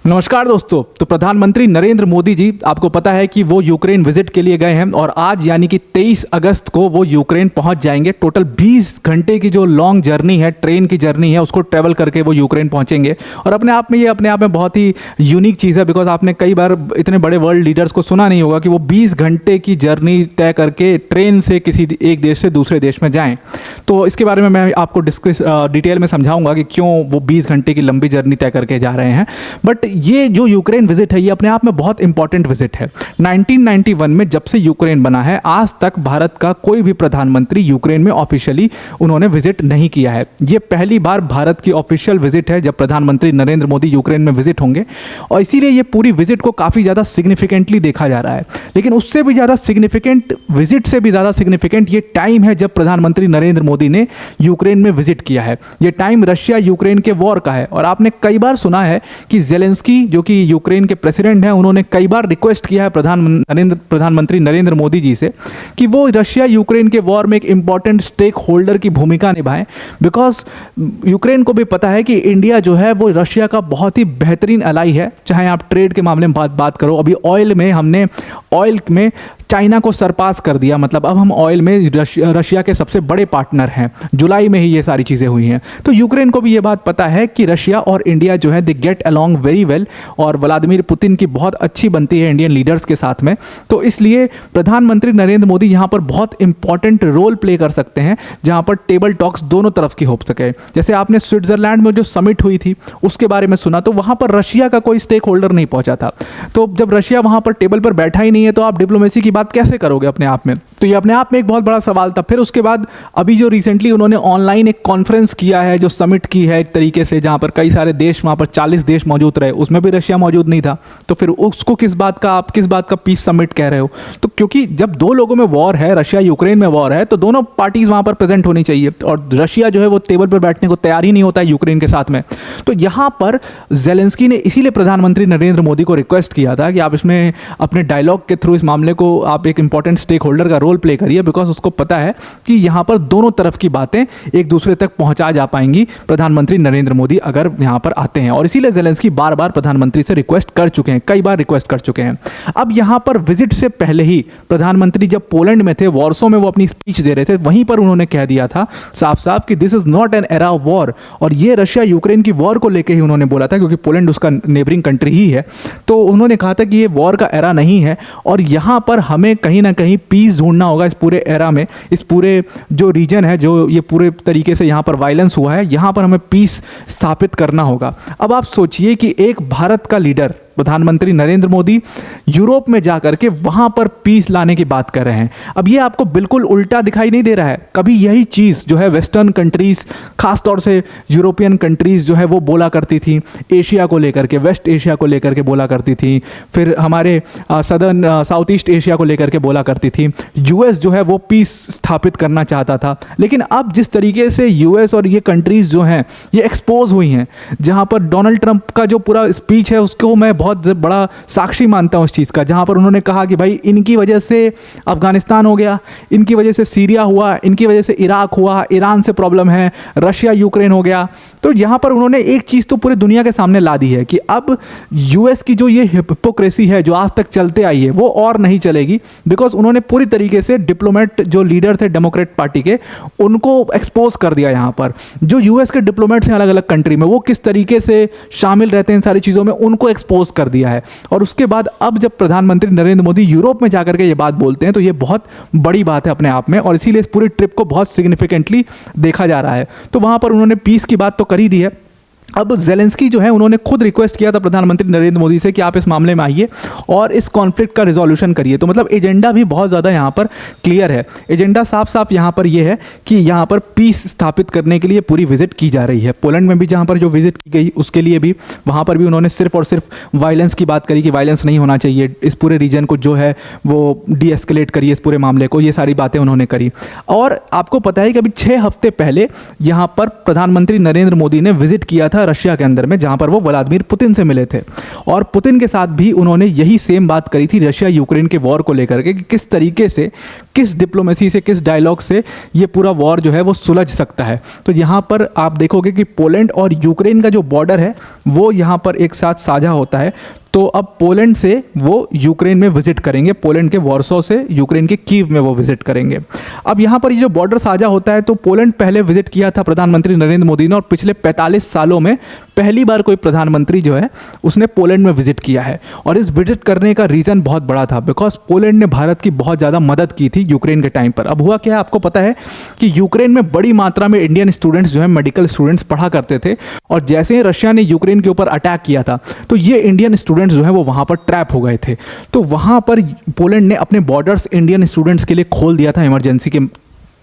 नमस्कार दोस्तों। तो प्रधानमंत्री नरेंद्र मोदी जी, आपको पता है कि वो यूक्रेन विजिट के लिए गए हैं और आज यानी कि 23 अगस्त को वो यूक्रेन पहुंच जाएंगे। टोटल 20 घंटे की जो लॉन्ग जर्नी है, ट्रेन की जर्नी है, उसको ट्रैवल करके वो यूक्रेन पहुंचेंगे। और अपने आप में बहुत ही यूनिक चीज़ है, बिकॉज आपने कई बार इतने बड़े वर्ल्ड लीडर्स को सुना नहीं होगा कि वो 20 घंटे की जर्नी तय करके ट्रेन से किसी एक देश से दूसरे देश में जाएँ। तो इसके बारे में मैं आपको डिटेल में समझाऊंगा कि क्यों वो 20 घंटे की लंबी जर्नी तय करके जा रहे हैं। बट ये जो यूक्रेन विजिट है, ये अपने आप में बहुत इंपॉर्टेंट विजिट है। 1991 में जब से यूक्रेन बना है, आज तक भारत का कोई भी प्रधानमंत्री यूक्रेन में ऑफिशियली उन्होंने विजिट नहीं किया है। ये पहली बार भारत की ऑफिशियल विजिट है जब प्रधानमंत्री नरेंद्र मोदी यूक्रेन में विजिट होंगे, और इसीलिए ये पूरी विजिट को काफ़ी ज़्यादा सिग्निफिकेंटली देखा जा रहा है। लेकिन उससे भी ज़्यादा सिग्निफिकेंट, विजिट से भी ज़्यादा सिग्निफिकेंट ये टाइम है जब प्रधानमंत्री नरेंद्र मोदी ने यूक्रेन में विजिट किया है। ये टाइम रशिया यूक्रेन के वॉर का है। और आपने कई बार सुना है कि जेलेंस्की, जो कि यूक्रेन के प्रेसिडेंट हैं, उन्होंने कई बार रिक्वेस्ट किया है प्रधानमंत्री नरेंद्र मोदी जी से कि वो रशिया यूक्रेन के वॉर में एक इंपॉर्टेंट स्टेक होल्डर की भूमिका निभाएं। बिकॉज यूक्रेन को भी पता है कि इंडिया जो है वो रशिया का बहुत ही बेहतरीन अलाई है। चाहे आप ट्रेड के मामले में बात करो, अभी ऑयल में चाइना को सरपास कर दिया। मतलब अब हम ऑयल में रशिया के सबसे बड़े पार्टनर हैं। जुलाई में ही ये सारी चीज़ें हुई हैं। तो यूक्रेन को भी ये बात पता है कि रशिया और इंडिया जो है they get along very well, और व्लादिमीर पुतिन की बहुत अच्छी बनती है इंडियन लीडर्स के साथ में। तो इसलिए प्रधानमंत्री नरेंद्र मोदी यहाँ पर बहुत इंपॉर्टेंट रोल प्ले कर सकते हैं, जहाँ पर टेबल टॉक्स दोनों तरफ की हो सके। जैसे आपने स्विट्जरलैंड में जो समिट हुई थी उसके बारे में सुना, तो वहाँ पर रशिया का कोई स्टेक होल्डर नहीं पहुँचा था। तो जब रशिया वहाँ पर टेबल पर बैठा ही नहीं है, तो आप डिप्लोमेसी की बात कैसे करोगे अपने आप में? तो ये अपने आप में एक बहुत बड़ा सवाल था। फिर उसके बाद अभी जो रिसेंटली उन्होंने ऑनलाइन एक कॉन्फ्रेंस किया है, जो समिट की है एक तरीके से, जहां पर कई सारे देश, वहां पर 40 देश मौजूद रहे, उसमें भी रशिया मौजूद नहीं था। तो फिर उसको आप किस बात का पीस समिट कह रहे हो? तो क्योंकि जब दो लोगों में वॉर है, रशिया यूक्रेन में वॉर है, तो दोनों पार्टीज वहां पर प्रेजेंट होनी चाहिए। और रशिया जो है वो टेबल पर बैठने को तैयार ही नहीं होता है यूक्रेन के साथ में। तो यहां पर जेलेंस्की ने इसीलिए प्रधानमंत्री नरेंद्र मोदी को रिक्वेस्ट किया था कि आप इसमें अपने डायलॉग के थ्रू इस मामले को आप एक इंपॉर्टेंट स्टेक होल्डर का रोल प्ले करिए। बिकॉज उसको पता है कि यहां पर दोनों तरफ की बातें एक दूसरे तक पहुंचा जा पाएंगी प्रधानमंत्री नरेंद्र मोदी अगर यहां पर आते हैं। और इसीलिए जेलेंस्की बार बार प्रधानमंत्री से रिक्वेस्ट कर चुके हैं, कई बार रिक्वेस्ट कर चुके हैं। अब यहां पर विजिट से पहले ही प्रधानमंत्री जब पोलैंड में थे, वॉर्सो में वो अपनी स्पीच दे रहे थे, वहीं पर उन्होंने कह दिया था साफ साफ कि this is not an era of war. और ये रशिया यूक्रेन की वॉर को लेकर ही उन्होंने बोला था, क्योंकि पोलैंड उसका नेबरिंग कंट्री ही है। तो उन्होंने कहा था कि ये वॉर का एरा नहीं है, और यहां पर हमें कहीं ना कहीं पीस ढूंढना होगा इस पूरे एरा में। इस पूरे जो रीजन है, जो ये पूरे तरीके से यहाँ पर वायलेंस हुआ है, यहाँ पर हमें पीस स्थापित करना होगा। अब आप सोचिए कि एक भारत का लीडर, प्रधानमंत्री नरेंद्र मोदी, यूरोप में जाकर के वहां पर पीस लाने की बात कर रहे हैं। अब ये आपको बिल्कुल उल्टा दिखाई नहीं दे रहा है? कभी यही चीज़ जो है वेस्टर्न कंट्रीज, खासतौर से यूरोपियन कंट्रीज जो है वो बोला करती थी एशिया को लेकर के, वेस्ट एशिया को लेकर के बोला करती थी, फिर हमारे सदर्न साउथ ईस्ट एशिया को लेकर के बोला करती थी। यूएस जो है वो पीस स्थापित करना चाहता था। लेकिन अब जिस तरीके से यूएस और ये कंट्रीज जो हैं ये एक्सपोज हुई हैं, जहाँ पर डोनाल्ड ट्रंप का जो पूरा स्पीच है उसको मैं बहुत बड़ा साक्षी मानता हूं उस चीज़ का, जहां पर उन्होंने कहा कि भाई इनकी वजह से अफगानिस्तान हो गया, इनकी वजह से सीरिया हुआ, इनकी वजह से इराक हुआ, ईरान से प्रॉब्लम है, रशिया यूक्रेन हो गया। तो यहां पर उन्होंने एक चीज़ तो पूरी दुनिया के सामने ला दी है कि अब यूएस की जो ये हिपोक्रेसी है जो आज तक चलते आई है वो और नहीं चलेगी। बिकॉज उन्होंने पूरी तरीके से डिप्लोमेट जो लीडर थे डेमोक्रेट पार्टी के, उनको एक्सपोज कर दिया। यहाँ पर जो यूएस के डिप्लोमेट्स हैं अलग अलग कंट्री में, वो किस तरीके से शामिल रहते हैं इन सारी चीज़ों में, उनको एक्सपोज कर दिया है। और उसके बाद अब जब प्रधानमंत्री नरेंद्र मोदी यूरोप में जाकर के ये बात बोलते हैं, तो ये बहुत बड़ी बात है अपने आप में, और इसीलिए इस पूरी ट्रिप को बहुत सिग्निफिकेंटली देखा जा रहा है। तो वहां पर उन्होंने पीस की बात तो कर ही दी है। अब जेलेंस्की जो है उन्होंने खुद रिक्वेस्ट किया था प्रधानमंत्री नरेंद्र मोदी से कि आप इस मामले में आइए और इस कॉन्फ्लिक्ट का रिजोल्यूशन करिए। तो मतलब एजेंडा भी बहुत ज़्यादा यहाँ पर क्लियर है। एजेंडा साफ साफ यहाँ पर ये है कि यहाँ पर पीस स्थापित करने के लिए पूरी विजिट की जा रही है। पोलैंड में भी जहाँ पर जो विजिट की गई उसके लिए भी, वहाँ पर भी उन्होंने सिर्फ और सिर्फ वायलेंस की बात करी कि वायलेंस नहीं होना चाहिए, इस पूरे रीजन को जो है वो डी एस्केलेट करिए इस पूरे मामले को, ये सारी बातें उन्होंने करी। और आपको पता है कि अभी 6 हफ्ते पहले यहाँ पर प्रधानमंत्री नरेंद्र मोदी ने विजिट किया था था रशिया के अंदर में, जहां पर वो व्लादिमीर पुतिन से मिले थे। और पुतिन के साथ भी उन्होंने यही सेम बात करी थी रशिया यूक्रेन के वॉर को लेकर के, कि किस तरीके से, किस डिप्लोमेसी से, किस डायलॉग से ये पूरा वॉर जो है वो सुलझ सकता है। तो यहाँ पर आप देखोगे कि पोलैंड और यूक्रेन का जो बॉर्डर है वो यहाँ पर एक साथ साझा होता है। तो अब पोलैंड से वो यूक्रेन में विजिट करेंगे, पोलैंड के वॉर्सो से यूक्रेन के कीव में वो विजिट करेंगे। अब यहाँ पर ये जो बॉर्डर साझा होता है, तो पोलैंड पहले विजिट किया था प्रधानमंत्री नरेंद्र मोदी ने, और पिछले 45 सालों में पहली बार कोई प्रधानमंत्री जो है उसने पोलैंड में विजिट किया है। और इस विजिट करने का रीज़न बहुत बड़ा था, बिकॉज पोलैंड ने भारत की बहुत ज़्यादा मदद की थी यूक्रेन के टाइम पर। अब हुआ क्या है, आपको पता है कि यूक्रेन में बड़ी मात्रा में इंडियन स्टूडेंट्स जो है, मेडिकल स्टूडेंट्स पढ़ा करते थे, और जैसे ही रशिया ने यूक्रेन के ऊपर अटैक किया था, तो ये इंडियन स्टूडेंट्स जो है वो वहाँ पर ट्रैप हो गए थे। तो वहाँ पर पोलैंड ने अपने बॉर्डर्स इंडियन स्टूडेंट्स के लिए खोल दिया था इमरजेंसी के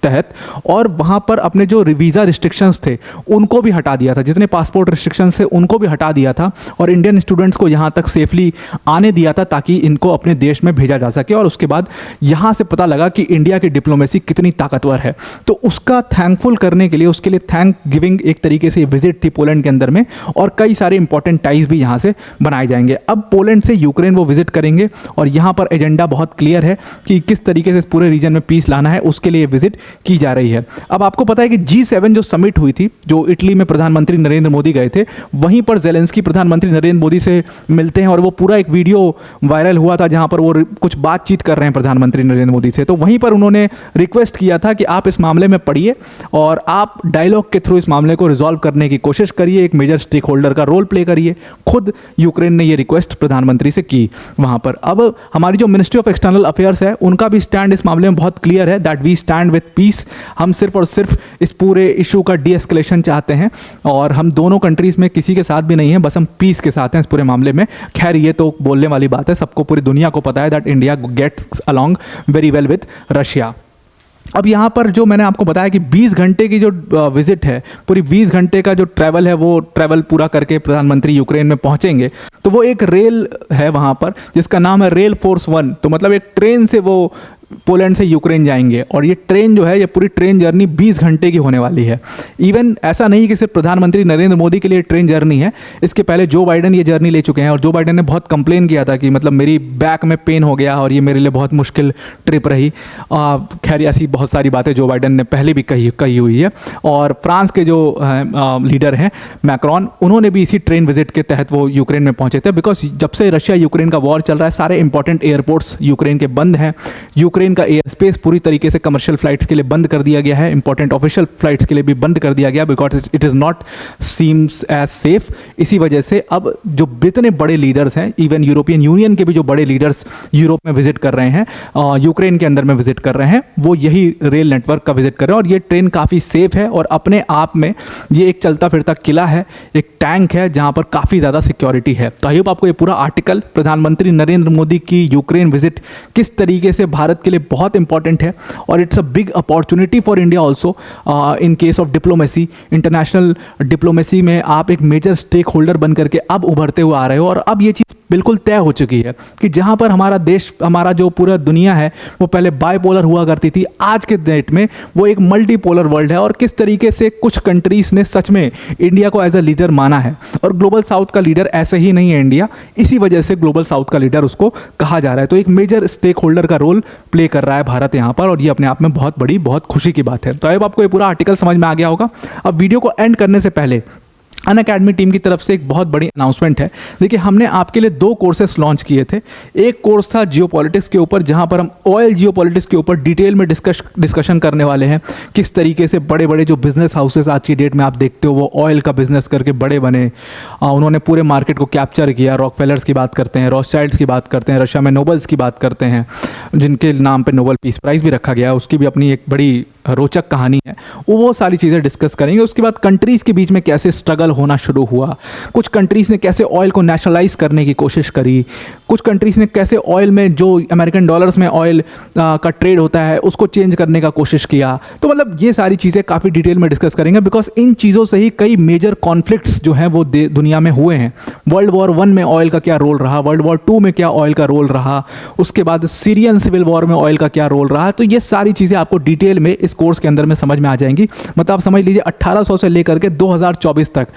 तहत, और वहाँ पर अपने जो वीज़ा रिस्ट्रिक्शंस थे उनको भी हटा दिया था, जितने पासपोर्ट रिस्ट्रिक्शंस थे उनको भी हटा दिया था, और इंडियन स्टूडेंट्स को यहाँ तक सेफली आने दिया था ताकि इनको अपने देश में भेजा जा सके। और उसके बाद यहाँ से पता लगा कि इंडिया की डिप्लोमेसी कितनी ताकतवर है। तो उसका थैंकफुल करने के लिए, उसके लिए थैंक गिविंग एक तरीके से विजिट थी पोलैंड के अंदर में, और कई सारे इंपॉर्टेंट टाइज भी यहाँ से बनाए जाएंगे। अब पोलैंड से यूक्रेन वो विजिट करेंगे, और यहाँ पर एजेंडा बहुत क्लियर है कि किस तरीके से इस पूरे रीजन में पीस लाना है, उसके लिए विजिट की जा रही है। अब आपको पता है कि G7 जो समिट हुई थी, जो इटली में प्रधानमंत्री नरेंद्र मोदी गए थे, वहीं पर जेलेंस्की प्रधानमंत्री नरेंद्र मोदी से मिलते हैं, और वो पूरा एक वीडियो वायरल हुआ था जहां पर वो कुछ बातचीत कर रहे हैं प्रधानमंत्री नरेंद्र मोदी से। तो वहीं पर उन्होंने रिक्वेस्ट किया था कि आप इस मामले में पढ़िए और आप डायलॉग के थ्रू इस मामले को रिजॉल्व करने की कोशिश करिए, एक मेजर स्टेक होल्डर का रोल प्ले करिए। खुद यूक्रेन ने ये रिक्वेस्ट प्रधानमंत्री से की वहां पर। अब हमारी जो मिनिस्ट्री ऑफ एक्सटर्नल अफेयर्स है, उनका भी स्टैंड इस मामले में बहुत क्लियर है, that we stand with peace. हम सिर्फ और सिर्फ इस पूरे इशू का डी-एस्केलेशन चाहते हैं, और हम दोनों कंट्रीज में किसी के साथ भी नहीं है, बस हम पीस के साथ हैं इस पूरे मामले में। खैर ये तो बोलने वाली बात है, सबको, पूरी दुनिया को पता है that India gets along very well with Russia. अब यहाँ पर जो मैंने आपको बताया कि 20 घंटे की जो विजिट है, पूरी 20 घंटे का जो ट्रैवल है, वो ट्रैवल पूरा करके प्रधानमंत्री यूक्रेन में पहुँचेंगे। तो वो एक रेल है वहाँ पर जिसका नाम है रेल फोर्स 1। तो मतलब एक ट्रेन से वो पोलैंड से यूक्रेन जाएंगे, और ये ट्रेन जो है, ये पूरी ट्रेन जर्नी 20 घंटे की होने वाली है। इवन ऐसा नहीं कि सिर्फ प्रधानमंत्री नरेंद्र मोदी के लिए ट्रेन जर्नी है, इसके पहले जो बाइडेन ये जर्नी ले चुके हैं, और जो बाइडेन ने बहुत कंप्लेन किया था कि मतलब मेरी बैक में पेन हो गया और ये मेरे लिए बहुत मुश्किल ट्रिप रही। खैर ऐसी बहुत सारी बातें जो बाइडेन ने पहले भी कही हुई है। और फ्रांस के जो लीडर हैं मैक्रॉन, उन्होंने भी इसी ट्रेन विजिट के तहत वो यूक्रेन में पहुंचे थे, बिकॉज जब से रशिया यूक्रेन का वॉर चल रहा है, सारे इंपॉर्टेंट एयरपोर्ट्स यूक्रेन के बंद हैं। यूक्रेन का एयर स्पेस पूरी तरीके से कमर्शियल फ्लाइट्स के लिए बंद कर दिया गया है, इंपॉर्टेंट ऑफिशियल फ्लाइट्स के लिए भी बंद कर दिया गया, because it is not seems as safe. इसी वजह से अब जो इतने बड़े लीडर्स हैं, इवन यूरोपियन यूनियन के भी जो बड़े लीडर्स यूरोप में विजिट कर रहे हैं, यूक्रेन के अंदर में विजिट कर रहे हैं, वो यही रेल नेटवर्क का विजिट कर रहे हैं। और ये ट्रेन काफ़ी सेफ है, और अपने आप में ये एक चलता फिरता किला है, एक टैंक है जहाँ पर काफ़ी ज़्यादा सिक्योरिटी है। तो आई होप आपको ये पूरा आर्टिकल, प्रधानमंत्री नरेंद्र मोदी की यूक्रेन विजिट किस तरीके से भारत के लिए बहुत इंपॉर्टेंट है, और it's a big opportunity for India also in case of diplomacy. International diplomacy में आप एक मेजर स्टेक होल्डर बन करके अब उभरते हुए आ रहे हो, और अब ये चीज़ बिल्कुल तय हो चुकी है कि जहां पर हमारा देश, हमारा जो पूरा दुनिया है, वो पहले बाइपोलर हुआ करती थी, आज के डेट में वो एक मल्टीपोलर वर्ल्ड है। और किस तरीके से कुछ कंट्रीज ने सच में इंडिया को एज अ लीडर माना है, और ग्लोबल साउथ का लीडर ऐसे ही नहीं है इंडिया, इसी वजह से ग्लोबल साउथ का लीडर उसको कहा जा रहा है। तो एक मेजर स्टेक होल्डर का रोल प्ले कर रहा है भारत यहाँ पर, और ये अपने आप में बहुत बड़ी, बहुत खुशी की बात है। तो अब आपको ये पूरा आर्टिकल समझ में आ गया होगा। अब वीडियो को एंड करने से पहले अनअकैडमी टीम की तरफ से एक बहुत बड़ी अनाउंसमेंट है। देखिए, हमने आपके लिए 2 कोर्सेस लॉन्च किए थे। एक कोर्स था जियोपॉलिटिक्स के ऊपर, जहां पर हम ऑयल जियोपॉलिटिक्स के ऊपर डिटेल में डिस्कशन करने वाले हैं। किस तरीके से बड़े बड़े जो बिजनेस हाउसेस आज की डेट में आप देखते हो, वो ऑयल का बिजनेस करके बड़े बने, उन्होंने पूरे मार्केट को कैप्चर किया। रॉकफेलर्स की बात करते हैं, रॉथशाइल्ड्स की बात करते हैं, रशिया में नोबल्स की बात करते हैं, जिनके नाम पर नोबल पीस प्राइज़ भी रखा गया है, उसकी भी अपनी एक बड़ी रोचक कहानी है। वो सारी चीज़ें डिस्कस करेंगे। उसके बाद कंट्रीज़ के बीच में कैसे स्ट्रगल होना शुरू हुआ, कुछ कंट्रीज़ ने कैसे ऑयल को नेशनलाइज करने की कोशिश करी, कुछ कंट्रीज़ ने कैसे ऑयल में जो अमेरिकन डॉलर्स में ऑयल का ट्रेड होता है उसको चेंज करने का कोशिश किया। तो मतलब ये सारी चीज़ें काफ़ी डिटेल में डिस्कस करेंगे, बिकॉज इन चीज़ों से ही कई मेजर कॉन्फ्लिक्ट्स जो हैं वो दुनिया में हुए हैं। वर्ल्ड वॉर 1 में ऑयल का क्या रोल रहा, वर्ल्ड वॉर 2 में क्या ऑयल का रोल रहा, उसके बाद सीरियन सिविल वॉर में ऑयल का क्या रोल रहा। तो ये सारी चीज़ें आपको डिटेल में इस कोर्स के अंदर में समझ में आ जाएंगी। मतलब आप समझ लीजिए 1800 से लेकर के 2024 तक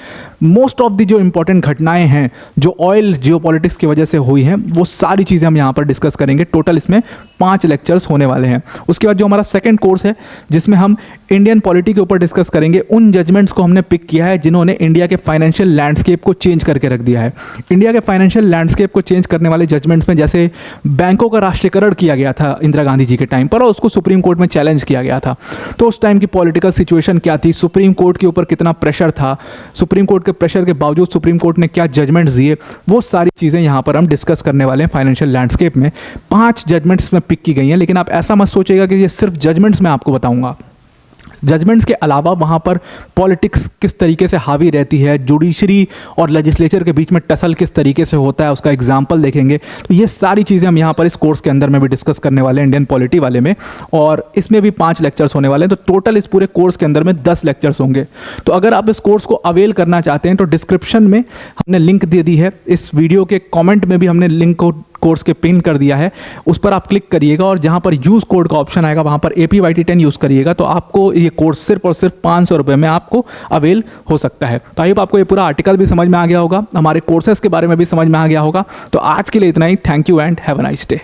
मोस्ट ऑफ दी जो इंपॉर्टेंट घटनाएं हैं जो ऑयल जियोपॉलिटिक्स की वजह से हुई हैं, वो सारी चीज़ें हम यहाँ पर डिस्कस करेंगे। टोटल इसमें 5 लेक्चर्स होने वाले हैं। उसके बाद जो हमारा सेकंड कोर्स है जिसमें हम इंडियन पॉलिटी के ऊपर डिस्कस करेंगे, उन जजमेंट्स को हमने पिक किया है जिन्होंने इंडिया के फाइनेंशियल लैंडस्केप को चेंज करके रख दिया है। इंडिया के फाइनेंशियल लैंडस्केप को चेंज करने वाले जजमेंट्स में जैसे बैंकों का राष्ट्रीयकरण किया गया था इंदिरा गांधी जी के टाइम पर और उसको सुप्रीम कोर्ट में चैलेंज किया गया था। तो उस टाइम की पॉलिटिकल सिचुएशन क्या थी, सुप्रीम कोर्ट के ऊपर कितना प्रेशर था, सुप्रीम कोर्ट के प्रेशर के बावजूद सुप्रीम कोर्ट ने क्या जजमेंट्स दिए, वो सारी चीज़ें यहाँ पर हम डिस्कस करने वाले हैं। फाइनेंशियल लैंडस्केप में 5 जजमेंट्स में पिक की गई हैं, लेकिन आप ऐसा मत सोचिएगा कि ये सिर्फ जजमेंट्स मैं आपको बताऊंगा। जजमेंट्स के अलावा वहाँ पर पॉलिटिक्स किस तरीके से हावी रहती है, जुडिशरी और लेजिस्लेचर के बीच में टसल किस तरीके से होता है, उसका एग्जाम्पल देखेंगे। तो ये सारी चीज़ें हम यहाँ पर इस कोर्स के अंदर में भी डिस्कस करने वाले हैं, इंडियन पॉलिटी वाले में, और इसमें भी 5 लेक्चर्स होने वाले हैं। तो टोटल इस पूरे कोर्स के अंदर में 10 लेक्चर्स होंगे। तो अगर आप इस कोर्स को अवेल करना चाहते हैं तो डिस्क्रिप्शन में हमने लिंक दे दी है, इस वीडियो के कॉमेंट में भी हमने लिंक को कोर्स के पिन कर दिया है, उस पर आप क्लिक करिएगा और जहां पर यूज़ कोड का ऑप्शन आएगा वहां पर APYT10 यूज़ करिएगा, तो आपको ये कोर्स सिर्फ और सिर्फ 500 रुपये में आपको अवेल हो सकता है। तो आई होप आपको ये पूरा आर्टिकल भी समझ में आ गया होगा, हमारे कोर्सेज के बारे में भी समझ में आ गया होगा। तो आज के लिए इतना ही। Thank you and have a nice day.